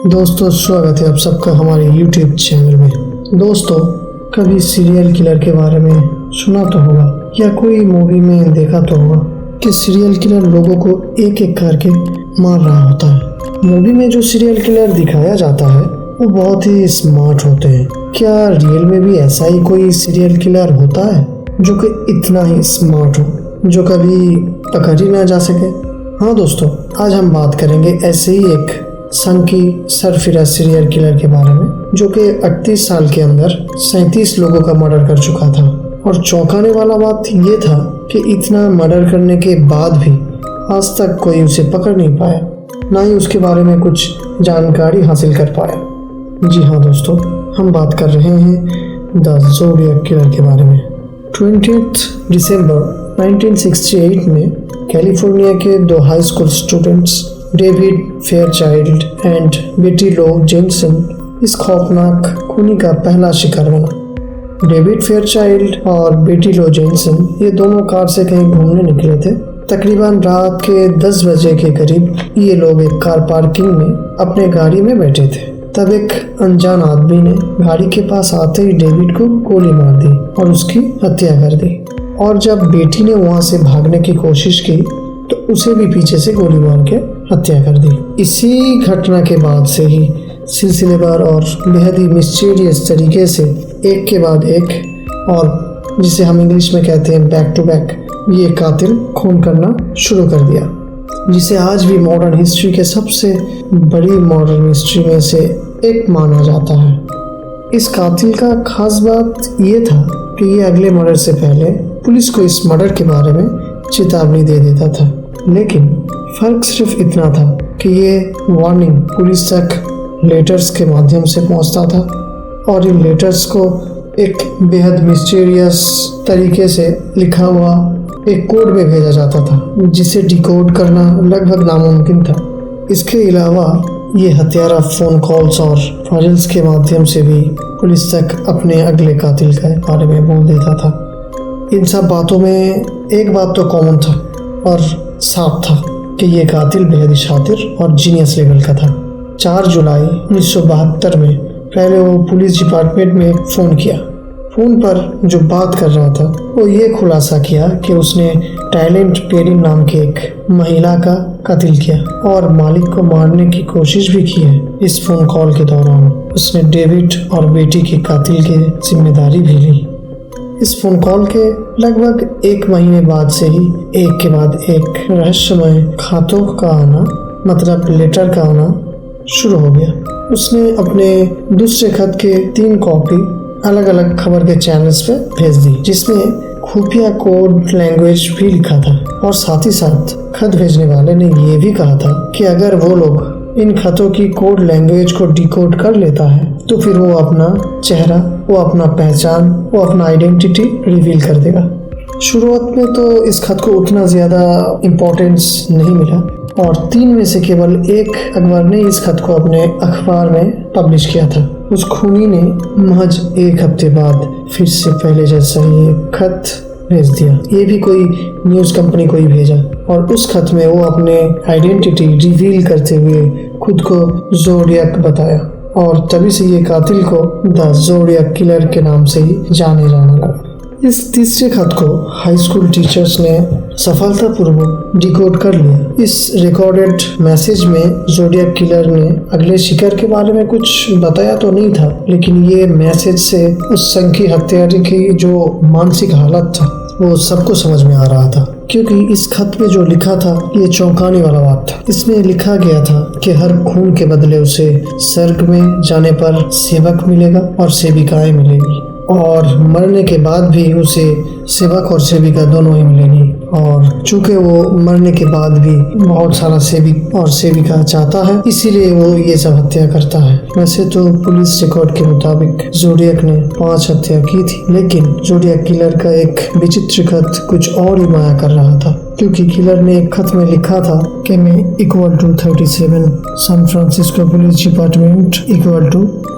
दोस्तों, स्वागत है आप सबका हमारे YouTube चैनल में। दोस्तों, कभी सीरियल किलर के बारे में सुना तो होगा या कोई मूवी में देखा तो होगा कि सीरियल किलर लोगों को एक एक करके मार रहा होता है। मूवी में जो सीरियल किलर दिखाया जाता है वो बहुत ही स्मार्ट होते हैं। क्या रियल में भी ऐसा ही कोई सीरियल किलर होता है जो कि इतना ही स्मार्ट हो, जो कभी पकड़ ही ना जा सके? हाँ दोस्तों, आज हम बात करेंगे ऐसे ही एक संकी सरफिरा सीरियल किलर के बारे में, जो कि 38 साल के अंदर 37 लोगों का मर्डर कर चुका था। और चौंकाने वाला बात ये था कि इतना मर्डर करने के बाद भी आज तक कोई उसे पकड़ नहीं पाया, ना ही उसके बारे में कुछ जानकारी हासिल कर पाया। जी हाँ दोस्तों, हम बात कर रहे हैं द ज़ोडिएक किलर के बारे में। 20 दिसंबर 1968 में कैलिफोर्निया के दो high school students David Fairchild and बेटी लो जेनसन इस खौफनाक खूनी का पहला शिकार बना। डेविड फेयरचाइल्ड और बेटी लो जेनसन ये दोनों कार से कहीं घूमने निकले थे। तकरीबन रात के 10 बजे के करीब ये लोग एक कार पार्किंग में अपने गाड़ी में बैठे थे। तब एक अनजान आदमी ने गाड़ी के पास आते ही डेविड को गोली मार दी और उसकी हत्या कर दी। और जब बेटी ने वहां से भागने की कोशिश की तो उसे भी पीछे से गोली मार के हत्या कर दी। इसी घटना के बाद से ही सिलसिलेवार और बेहद ही मिस्टीरियस तरीके से एक के बाद एक, और जिसे हम इंग्लिश में कहते हैं बैक टू बैक, ये कातिल खून करना शुरू कर दिया, जिसे आज भी मॉडर्न हिस्ट्री के सबसे बड़ी मॉडर्न हिस्ट्री में से एक माना जाता है। इस कातिल का खास बात ये था कि ये अगले मर्डर से पहले पुलिस को इस मर्डर के बारे में चेतावनी दे देता था, लेकिन फर्क सिर्फ इतना था कि ये वार्निंग पुलिस तक लेटर्स के माध्यम से पहुंचता था, और इन लेटर्स को एक बेहद मिस्टीरियस तरीके से लिखा हुआ एक कोड में भेजा जाता था, जिसे डिकोड करना लगभग नामुमकिन था। इसके अलावा ये हत्यारा फ़ोन कॉल्स और फाइल्स के माध्यम से भी पुलिस तक अपने अगले कातिल के बारे में बोल देता था। इन सब बातों में एक बात तो कॉमन था और साफ था कि ये कातिल बेहद ही शातिर और जीनियस लेवल का था। 4 जुलाई 1972 में पहले वो पुलिस डिपार्टमेंट में फ़ोन किया। फ़ोन पर जो बात कर रहा था वो ये खुलासा किया कि उसने टाइलेंट पेरी नाम के एक महिला का कत्ल किया और मालिक को मारने की कोशिश भी की है। इस फ़ोन कॉल के दौरान उसने डेविड और बेटी के कातिल की जिम्मेदारी भी ली। इस फ़ोन कॉल के लगभग 1 महीने बाद से ही एक के बाद एक रहस्यमय खातों का आना, मतलब लेटर का आना शुरू हो गया। उसने अपने दूसरे खत के 3 कॉपी अलग अलग खबर के चैनल्स पे भेज दी, जिसमें खुफिया कोड लैंग्वेज भी लिखा था। और साथ ही साथ खत भेजने वाले ने ये भी कहा था कि अगर वो लोग इन खतों की कोड लैंग्वेज को डिकोड कर लेता है तो फिर वो अपना चेहरा, वो अपना पहचान, वो अपना आइडेंटिटी रिवील कर देगा। शुरुआत में तो इस खत को उतना ज़्यादा इम्पोर्टेंस नहीं मिला, और 3 में से केवल एक अखबार ने इस खत को अपने अखबार में पब्लिश किया था। उस खूनी ने महज 1 हफ्ते बाद फिर से पहले जैसा ही एक खत भेज दिया। ये भी कोई न्यूज़ कंपनी को ही भेजा, और उस खत में वो अपने आइडेंटिटी रिवील करते हुए खुद को ज़ोडिएक बताया, और तभी से ये कातिल को द ज़ोडिएक किलर के नाम से ही जाने जाने लगा। इस तीसरे खत को हाई स्कूल टीचर्स ने सफलतापूर्वक डिकोड कर लिया। इस रिकॉर्डेड मैसेज में ज़ोडिएक किलर ने अगले शिकार के बारे में कुछ बताया तो नहीं था, लेकिन ये मैसेज से उस संकी हत्यारे की जो मानसिक हालत था वो सबको समझ में आ रहा था, क्योंकि इस खत में जो लिखा था ये चौंकाने वाला बात था। इसमें लिखा गया था कि हर खून के बदले उसे स्वर्ग में जाने पर सेवक मिलेगा और सेविकाएं मिलेगी, और मरने के बाद भी उसे सेवक और सेविका दोनों ही मिलेगी। और चूंकि वो मरने के बाद भी बहुत सारा सेविक और सेविका चाहता है, इसीलिए वो ये सब हत्या करता है। वैसे तो पुलिस रिकॉर्ड के मुताबिक ज़ोडिएक ने 5 हत्या की थी, लेकिन ज़ोडिएक किलर का एक विचित्र खत कुछ और ही माया कर रहा था, क्योंकि किलर ने एक खत में लिखा था कि मैं = 37, सैन फ्रांसिस्को पुलिस डिपार्टमेंट =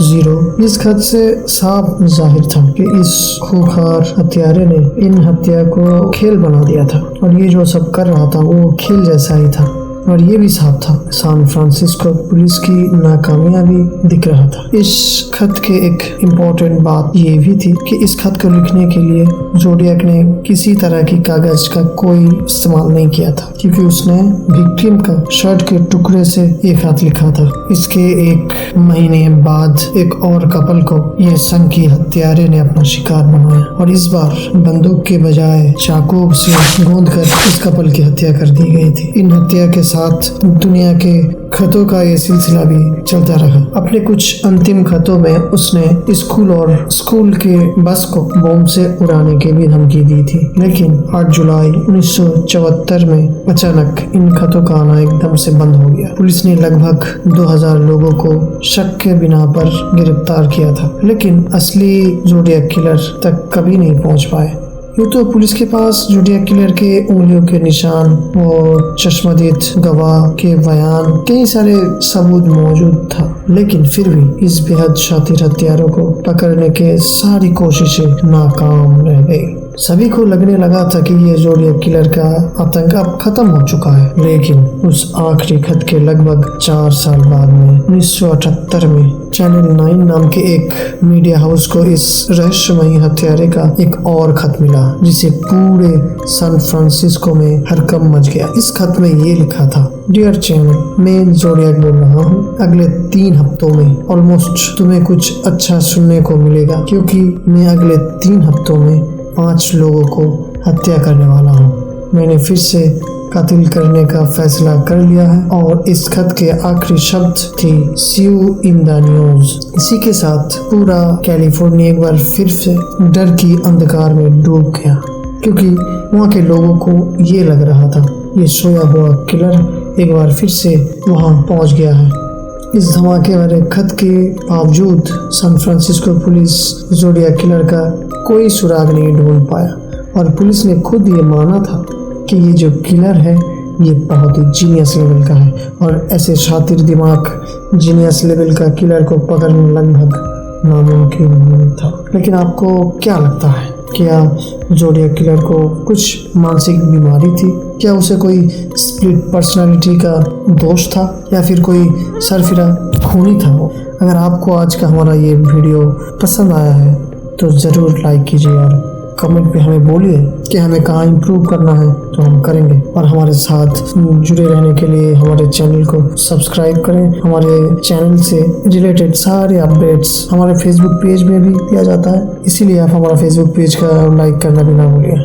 0। इस खत से साफ जाहिर था कि इस खूंखार हत्यारे ने इन हत्या को खेल बना दिया था, और ये जो सब कर रहा था वो खेल जैसा ही था। और ये भी साफ था सैन फ्रांसिस्को पुलिस की नाकामयाबी दिख रहा था। इस खत के एक इम्पोर्टेंट बात ये भी थी कि इस खत को लिखने के लिए जोडियक ने किसी तरह की कागज का कोई इस्तेमाल नहीं किया था, क्योंकि उसने विक्टिम का शर्ट के टुकड़े से ये खत लिखा था। इसके एक महीने बाद एक और कपल को यह संघ की हत्यारे ने अपना शिकार बनाया और इस बार बंदूक के बजाय चाकू से गोंद कर इस कपल की हत्या कर दी गई थी। इन हत्या के साथ दुनिया के खतों का ये सिलसिला भी चलता रहा। अपने कुछ अंतिम खतों में उसने स्कूल और स्कूल के बस को बम से उड़ाने की भी धमकी दी थी, लेकिन 8 जुलाई 1974 में अचानक इन खतों का आना एकदम से बंद हो गया। पुलिस ने लगभग 2000 लोगों को शक के बिना पर गिरफ्तार किया था, लेकिन असली जोडियक किलर तक कभी नहीं पहुंच पाए। यूँ तो पुलिस के पास जोडियक किलर के उंगलियों के निशान और चश्मदीद गवाह के बयान, कई सारे सबूत मौजूद था, लेकिन फिर भी इस बेहद शातिर हत्यारों को पकड़ने के सारी कोशिशें नाकाम रह गई। सभी को लगने लगा था कि ये जोडियक किलर का आतंक अब खत्म हो चुका है, लेकिन उस आखिरी खत के लगभग 4 साल बाद में 1978 में चैनल 9 नाम के एक मीडिया हाउस को इस रहस्यमयी हत्यारे का एक और खत मिला, जिसे पूरे सैन फ्रांसिस्को में हड़कंप मच गया। इस खत में ये लिखा था, डियर चैनल, मैं जोडियक बोल रहा हूँ। अगले 3 हफ्तों में ऑलमोस्ट तुम्हें कुछ अच्छा सुनने को मिलेगा, क्योंकि मैं अगले 3 हफ्तों में 5 लोगों को हत्या करने वाला हूँ। मैंने फिर से कत्ल करने का फैसला कर लिया है और इस खत के आखिरी शब्द थी सी यू इन द न्यूज। इसी के साथ पूरा कैलिफोर्निया एक बार फिर से डर की अंधकार में डूब गया, क्योंकि वहाँ के लोगों को ये लग रहा था ये सोया हुआ किलर एक बार फिर से वहाँ पहुँच गया है। इस धमाके वाले खत के बावजूद San Francisco police Zodiac killer का कोई सुराग नहीं ढूंढ पाया, और पुलिस ने खुद ये माना था कि ये जो किलर है ये बहुत ही जीनियस लेवल का है, और ऐसे शातिर दिमाग जीनियस लेवल का किलर को पकड़ना लगभग नामुमकिन था। लेकिन आपको क्या लगता है, क्या जोडियक किलर को कुछ मानसिक बीमारी थी? क्या उसे कोई स्प्लिट पर्सनालिटी का दोष था, या फिर कोई सरफिरा खूनी था वो? अगर आपको आज का हमारा ये वीडियो पसंद आया है तो ज़रूर लाइक कीजिए और कमेंट पे हमें बोलिए कि हमें कहाँ इम्प्रूव करना है, तो हम करेंगे। और हमारे साथ जुड़े रहने के लिए हमारे चैनल को सब्सक्राइब करें। हमारे चैनल से रिलेटेड सारे अपडेट्स हमारे फेसबुक पेज में भी दिया जाता है, इसीलिए आप हमारा फेसबुक पेज का लाइक करना भी ना भूलिए।